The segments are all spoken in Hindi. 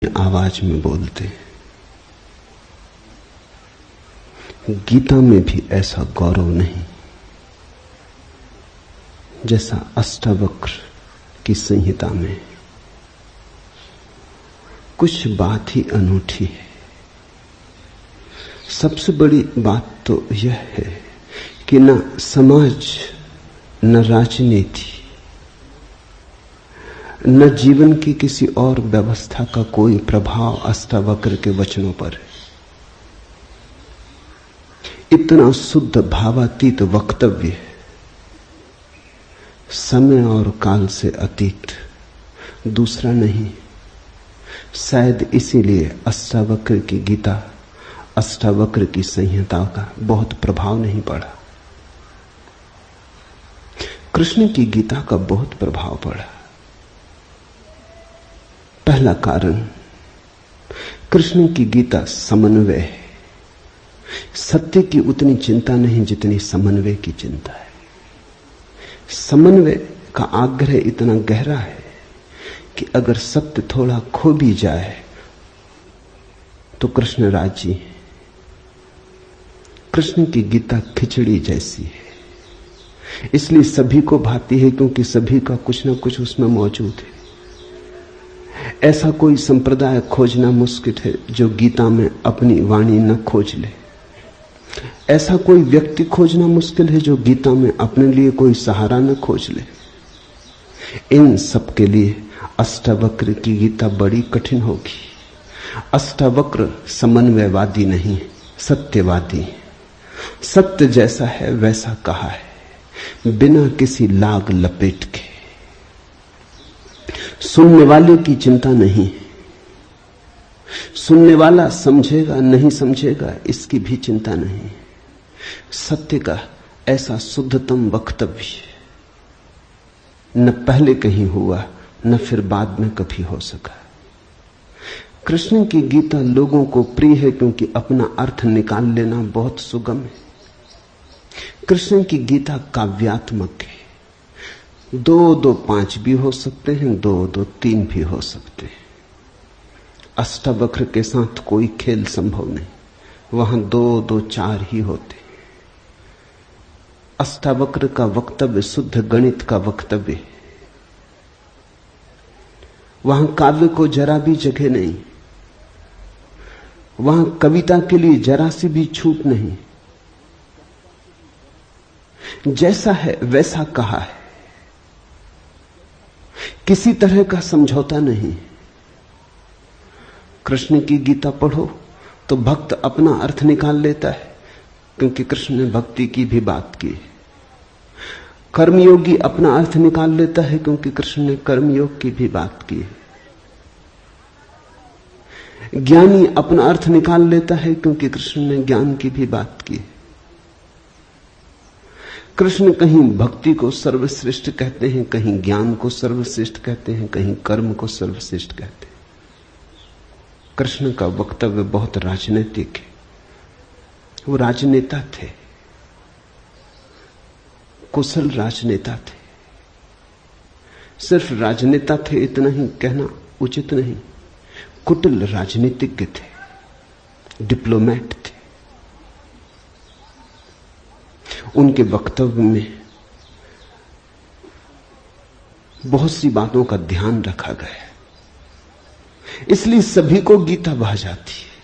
आवाज में बोलते हैं। गीता में भी ऐसा गौरव नहीं जैसा अष्टावक्र की संहिता में। कुछ बात ही अनूठी है। सबसे बड़ी बात तो यह है कि न समाज, न राजनीति, न जीवन की किसी और व्यवस्था का कोई प्रभाव अष्टावक्र के वचनों पर है। इतना शुद्ध भावातीत वक्तव्य है, समय और काल से अतीत, दूसरा नहीं। शायद इसीलिए अष्टावक्र की गीता, अष्टावक्र की संहिता का बहुत प्रभाव नहीं पड़ा। कृष्ण की गीता का बहुत प्रभाव पड़ा। पहला कारण, कृष्ण की गीता समन्वय है। सत्य की उतनी चिंता नहीं जितनी समन्वय की चिंता है। समन्वय का आग्रह इतना गहरा है कि अगर सत्य थोड़ा खो भी जाए तो कृष्ण राजी है। कृष्ण की गीता खिचड़ी जैसी है, इसलिए सभी को भाती है, क्योंकि सभी का कुछ न कुछ उसमें मौजूद है। ऐसा कोई संप्रदाय खोजना मुश्किल है जो गीता में अपनी वाणी न खोज ले। ऐसा कोई व्यक्ति खोजना मुश्किल है जो गीता में अपने लिए कोई सहारा न खोज ले। इन सब के लिए अष्टावक्र की गीता बड़ी कठिन होगी। अष्टावक्र समन्वयवादी नहीं, सत्यवादी है। सत्य जैसा है वैसा कहा है, बिना किसी लाग लपेट के। सुनने वाले की चिंता नहीं, सुनने वाला समझेगा नहीं समझेगा इसकी भी चिंता नहीं। सत्य का ऐसा शुद्धतम वक्तव्य न पहले कहीं हुआ, न फिर बाद में कभी हो सका। कृष्ण की गीता लोगों को प्रिय है क्योंकि अपना अर्थ निकाल लेना बहुत सुगम है। कृष्ण की गीता काव्यात्मक है। 2-2 5 भी हो सकते हैं, 2-2 3 भी हो सकते हैं। अष्टावक्र के साथ कोई खेल संभव नहीं, वहां 2-2 4 ही होते। अष्टावक्र का वक्तव्य शुद्ध गणित का वक्तव्य है। वहां काव्य को जरा भी जगह नहीं, वहां कविता के लिए जरा सी भी छूट नहीं। जैसा है वैसा कहा है, किसी तरह का समझौता नहीं। कृष्ण की गीता पढ़ो तो भक्त अपना अर्थ निकाल लेता है, क्योंकि कृष्ण ने भक्ति की भी बात की। कर्मयोगी अपना अर्थ निकाल लेता है क्योंकि कृष्ण ने कर्मयोग की भी बात की। ज्ञानी अपना अर्थ निकाल लेता है क्योंकि कृष्ण ने ज्ञान की भी बात की। कृष्ण कहीं भक्ति को सर्वश्रेष्ठ कहते हैं, कहीं ज्ञान को सर्वश्रेष्ठ कहते हैं, कहीं कर्म को सर्वश्रेष्ठ कहते हैं। कृष्ण का वक्तव्य बहुत राजनीतिक है। वो राजनेता थे, कुशल राजनेता थे। सिर्फ राजनेता थे इतना ही कहना उचित नहीं, कुटिल राजनीतिज्ञ थे, डिप्लोमेट थे। उनके वक्तव्य में बहुत सी बातों का ध्यान रखा गया, इसलिए सभी को गीता भा जाती है।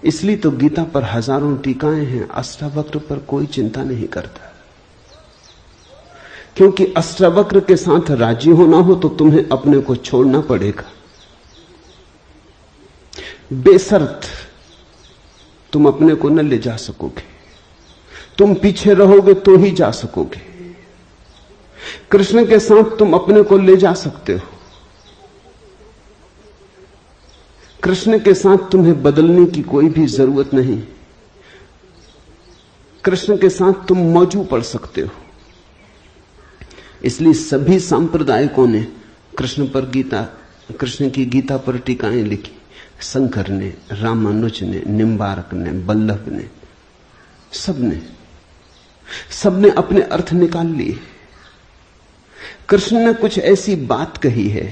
इसलिए तो गीता पर हजारों टीकाएं हैं, अष्टावक्र पर कोई चिंता नहीं करता। क्योंकि अष्टावक्र के साथ राजी होना हो तो तुम्हें अपने को छोड़ना पड़ेगा। बेशर्त तुम अपने को न ले जा सकोगे, तुम पीछे रहोगे तो ही जा सकोगे। कृष्ण के साथ तुम अपने को ले जा सकते हो। कृष्ण के साथ तुम्हें बदलने की कोई भी जरूरत नहीं। कृष्ण के साथ तुम मौजू पड़ सकते हो। इसलिए सभी सांप्रदायिकों ने कृष्ण की गीता पर टीकाएं लिखी। शंकर ने, रामानुज ने, निम्बार्क ने, बल्लभ ने, सबने अपने अर्थ निकाल लिए। कृष्ण ने कुछ ऐसी बात कही है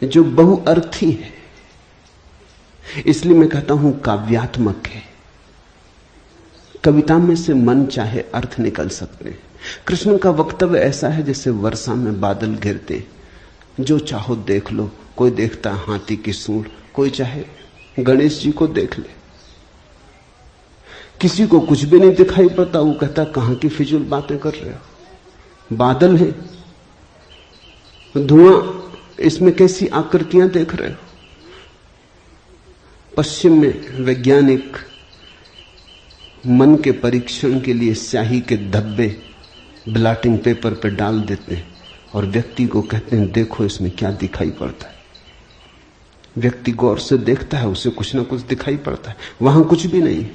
जो बहुअर्थी है। इसलिए मैं कहता हूं काव्यात्मक है। कविता में से मन चाहे अर्थ निकल सकते हैं। कृष्ण का वक्तव्य ऐसा है जैसे वर्षा में बादल गिरते, जो चाहो देख लो। कोई देखता है हाथी की सूंड, कोई चाहे गणेश जी को देख ले। किसी को कुछ भी नहीं दिखाई पड़ता, वो कहता कहां की फिजूल बातें कर रहे हो। बादल है, धुआं, इसमें कैसी आकृतियां देख रहे हो। पश्चिम में वैज्ञानिक मन के परीक्षण के लिए स्याही के धब्बे ब्लॉटिंग पेपर पर डाल देते हैं और व्यक्ति को कहते हैं देखो इसमें क्या दिखाई पड़ता है। व्यक्ति गौर से देखता है, उसे कुछ ना कुछ दिखाई पड़ता है। वहां कुछ भी नहीं,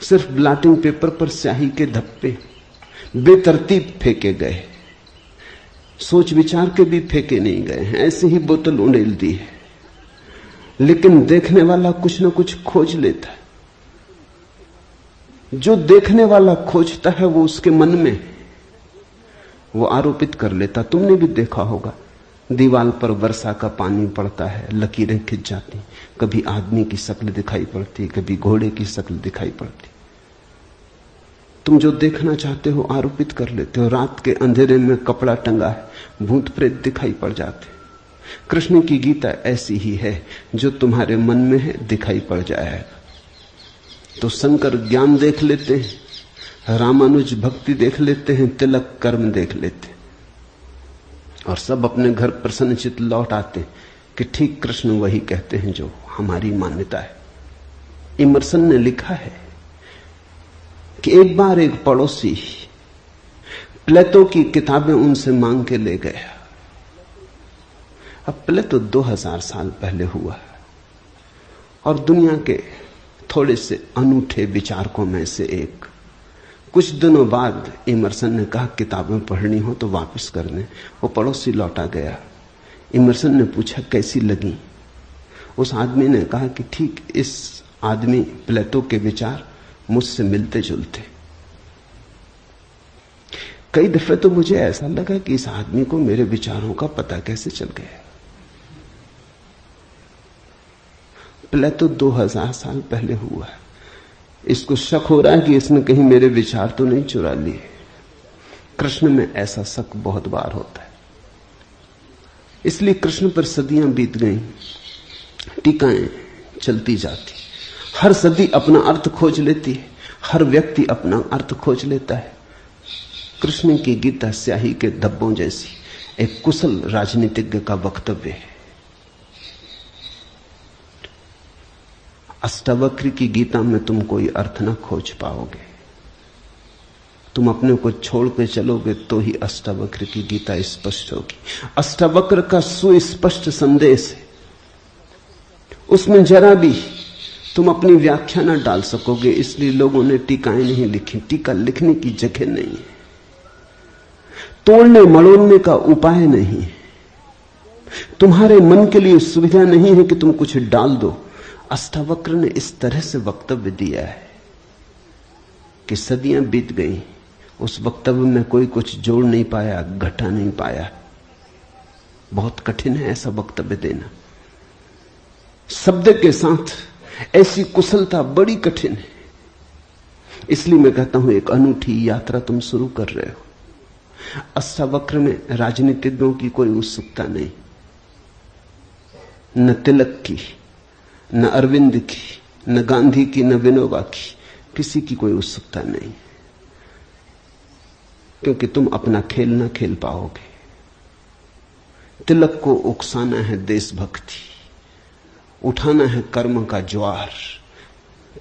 सिर्फ ब्लॉटिंग पेपर पर स्याही के धब्बे बेतरतीब फेंके गए, सोच विचार के भी फेंके नहीं गए हैं, ऐसे ही बोतल उड़ेल दी है। लेकिन देखने वाला कुछ ना कुछ खोज लेता है। जो देखने वाला खोजता है वो उसके मन में, वो आरोपित कर लेता। तुमने भी देखा होगा, दीवार पर वर्षा का पानी पड़ता है, लकीरें खिंच जाती, कभी आदमी की शक्ल दिखाई पड़ती, कभी घोड़े की शक्ल दिखाई पड़ती। तुम जो देखना चाहते हो आरोपित कर लेते हो। रात के अंधेरे में कपड़ा टंगा है, भूत प्रेत दिखाई पड़ जाते। कृष्ण की गीता ऐसी ही है, जो तुम्हारे मन में है दिखाई पड़ जाएगा। तो शंकर ज्ञान देख लेते हैं, रामानुज भक्ति देख लेते हैं, तिलक कर्म देख लेते हैं, और सब अपने घर प्रसन्नचित्त लौट आते कि ठीक कृष्ण वही कहते हैं जो हमारी मान्यता है। इमर्सन ने लिखा है कि एक बार एक पड़ोसी प्लेटो की किताबें उनसे मांग के ले गया। अब प्लेटो 2000 साल पहले हुआ और दुनिया के थोड़े से अनूठे विचारकों में से एक। कुछ दिनों बाद इमर्सन ने कहा किताबें पढ़नी हो तो वापस कर दें। वो पड़ोसी लौटा गया। इमर्सन ने पूछा कैसी लगी। उस आदमी ने कहा कि ठीक इस आदमी प्लेटो के विचार मुझसे मिलते जुलते। कई दफे तो मुझे ऐसा लगा कि इस आदमी को मेरे विचारों का पता कैसे चल गया। प्लेटो 2000 साल पहले हुआ है। इसको शक हो रहा है कि इसने कहीं मेरे विचार तो नहीं चुरा लिए। कृष्ण में ऐसा शक बहुत बार होता है। इसलिए कृष्ण पर सदियां बीत गईं, टीकाएं चलती जाती, हर सदी अपना अर्थ खोज लेती है, हर व्यक्ति अपना अर्थ खोज लेता है। कृष्ण की गीता स्याही के धब्बों जैसी एक कुशल राजनीतिज्ञ का वक्तव्य है। अष्टावक्र की गीता में तुम कोई अर्थ ना खोज पाओगे। तुम अपने को छोड़ के चलोगे तो ही अष्टावक्र की गीता स्पष्ट होगी। अष्टावक्र का सुस्पष्ट संदेश है, उसमें जरा भी तुम अपनी व्याख्या ना डाल सकोगे। इसलिए लोगों ने टीकाएं नहीं लिखी। टीका लिखने की जगह नहीं है, तोड़ने मड़ोड़ने का उपाय नहीं है, तुम्हारे मन के लिए सुविधा नहीं है कि तुम कुछ डाल दो। अष्टावक्र ने इस तरह से वक्तव्य दिया है कि सदियां बीत गई, उस वक्तव्य में कोई कुछ जोड़ नहीं पाया, घटा नहीं पाया। बहुत कठिन है ऐसा वक्तव्य देना। शब्द के साथ ऐसी कुशलता बड़ी कठिन है। इसलिए मैं कहता हूं एक अनूठी यात्रा तुम शुरू कर रहे हो। अष्टावक्र में राजनीतिज्ञों की कोई उत्सुकता नहीं, न तिलक की, न अरविंद की, न गांधी की, न विनोबा की, किसी की कोई उत्सुकता नहीं, क्योंकि तुम अपना खेल ना खेल पाओगे। तिलक को उकसाना है देशभक्ति, उठाना है कर्म का ज्वार।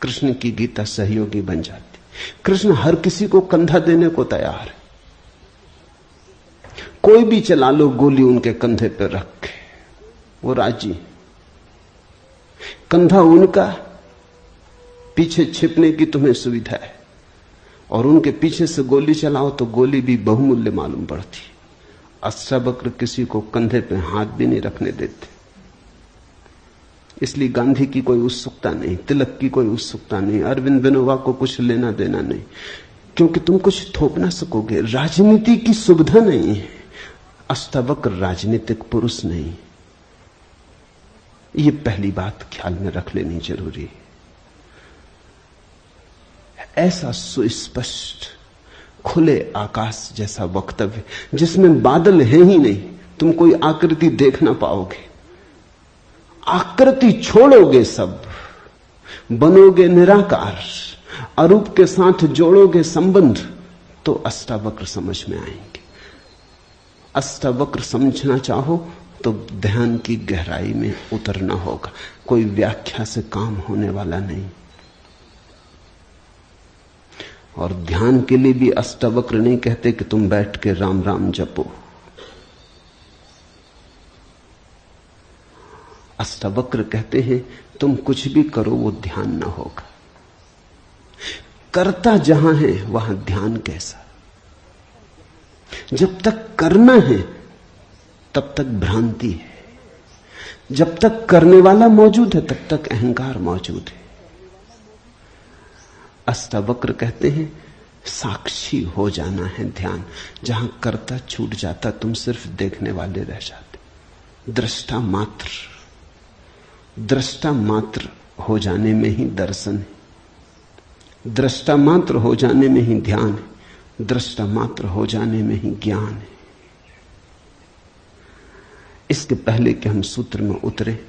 कृष्ण की गीता सहयोगी बन जाती। कृष्ण हर किसी को कंधा देने को तैयार है। कोई भी चला लो गोली उनके कंधे पर रख के, वो राजी। कंधा उनका, पीछे छिपने की तुम्हें सुविधा है, और उनके पीछे से गोली चलाओ तो गोली भी बहुमूल्य मालूम पड़ती। अष्टावक्र किसी को कंधे पे हाथ भी नहीं रखने देते। इसलिए गांधी की कोई उत्सुकता नहीं, तिलक की कोई उत्सुकता नहीं, अरविंद विनोबा को कुछ लेना देना नहीं, क्योंकि तुम कुछ थोप ना सकोगे। राजनीति की सुविधा नहीं है। अष्टावक्र राजनीतिक पुरुष नहीं, ये पहली बात ख्याल में रख लेनी जरूरी है। ऐसा सुस्पष्ट खुले आकाश जैसा वक्तव्य जिसमें बादल है ही नहीं, तुम कोई आकृति देख ना पाओगे, आकृति छोड़ोगे, सब बनोगे निराकार, अरूप के साथ जोड़ोगे संबंध, तो अष्टावक्र समझ में आएंगे। अष्टावक्र समझना चाहो तो ध्यान की गहराई में उतरना होगा, कोई व्याख्या से काम होने वाला नहीं। और ध्यान के लिए भी अष्टावक्र नहीं कहते कि तुम बैठ के राम राम जपो। अष्टावक्र कहते हैं तुम कुछ भी करो वो ध्यान ना होगा। करता जहां है वहां ध्यान कैसा? जब तक करना है तब तक भ्रांति है, जब तक करने वाला मौजूद है तब तक अहंकार मौजूद है। अष्टावक्र कहते हैं साक्षी हो जाना है ध्यान। जहां करता छूट जाता तुम सिर्फ देखने वाले रह जाते। दृष्टा मात्र, दृष्टा मात्र हो जाने में ही दर्शन है, दृष्टा मात्र हो जाने में ही ध्यान है, दृष्टा मात्र हो जाने में ही ज्ञान है। इसके पहले कि हम सूत्र में उतरे,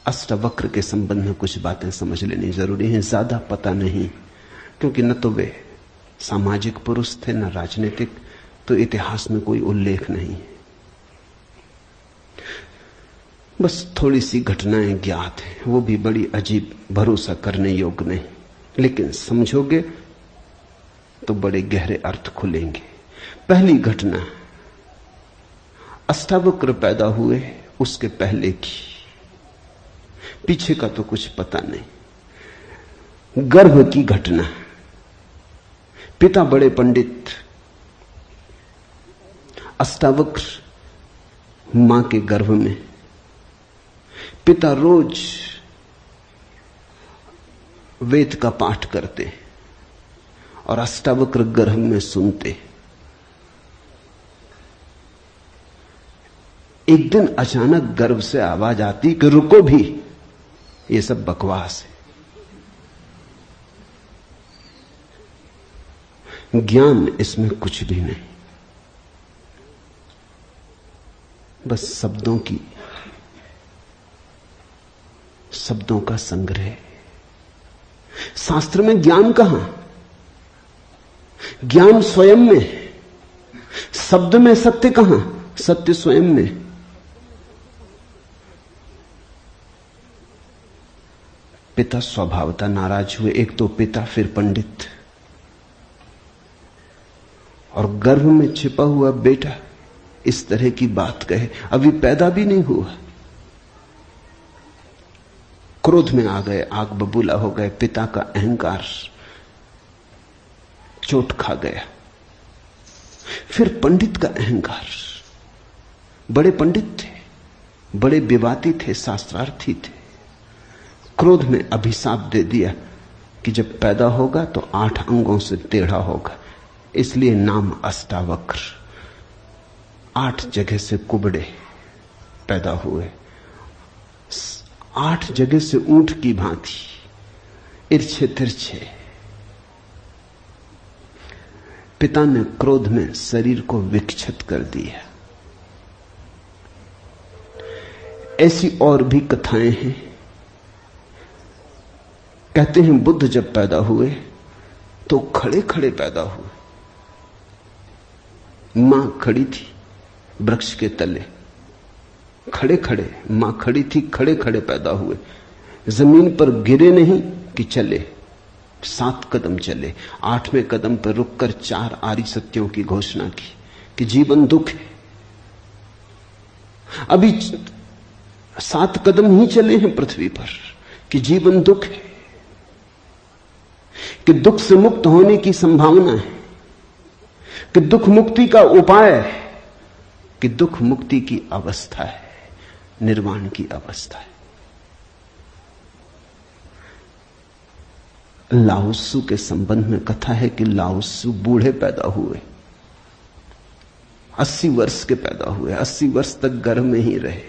अष्टावक्र के संबंध में कुछ बातें समझ लेनी जरूरी है। ज्यादा पता नहीं, क्योंकि न तो वे सामाजिक पुरुष थे न राजनीतिक, तो इतिहास में कोई उल्लेख नहीं है। बस थोड़ी सी घटनाएं ज्ञात हैं, वो भी बड़ी अजीब, भरोसा करने योग्य नहीं, लेकिन समझोगे तो बड़े गहरे अर्थ खुलेंगे। पहली घटना, अष्टावक्र पैदा हुए उसके पहले की, पीछे का तो कुछ पता नहीं। गर्भ की घटना, पिता बड़े पंडित, अष्टावक्र मां के गर्भ में। पिता रोज वेद का पाठ करते और अष्टावक्र गर्भ में सुनते। एक दिन अचानक गर्भ से आवाज आती कि रुको भी, ये सब बकवास है, ज्ञान इसमें कुछ भी नहीं, बस शब्दों का संग्रह। शास्त्र में ज्ञान कहां? ज्ञान स्वयं में है। शब्द में सत्य कहां? सत्य स्वयं में। पिता स्वभावतः नाराज हुए। एक तो पिता, फिर पंडित, और गर्भ में छिपा हुआ बेटा इस तरह की बात कहे, अभी पैदा भी नहीं हुआ। क्रोध में आ गए, आग बबूला हो गए। पिता का अहंकार चोट खा गया। फिर पंडित का अहंकार, बड़े पंडित थे, बड़े विवादी थे, शास्त्रार्थी थे। क्रोध में अभिशाप दे दिया कि जब पैदा होगा तो 8 अंगों से टेढ़ा होगा, इसलिए नाम अष्टावक्र। 8 जगह से कुबड़े पैदा हुए, 8 जगह से ऊंट की भांति इर्छे तिरछे। पिता ने क्रोध में शरीर को विक्षत कर दिया। ऐसी और भी कथाएं हैं। कहते हैं बुद्ध जब पैदा हुए तो खड़े खड़े पैदा हुए। मां खड़ी थी वृक्ष के तले, खड़े खड़े, मां खड़ी थी, खड़े खड़े पैदा हुए। जमीन पर गिरे नहीं कि चले, 7 कदम चले। 8वें कदम पर रुककर 4 आर्य सत्यों की घोषणा की कि जीवन दुख है। अभी 7 कदम ही चले हैं पृथ्वी पर कि जीवन दुख है, कि दुख से मुक्त होने की संभावना है, कि दुख मुक्ति का उपाय है, कि दुख मुक्ति की अवस्था है, निर्वाण की अवस्था है। लाओत्सु के संबंध में कथा है कि लाओत्सु बूढ़े पैदा हुए, 80 वर्ष के पैदा हुए, 80 वर्ष तक गर्भ में ही रहे।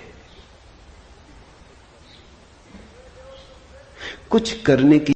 कुछ करने की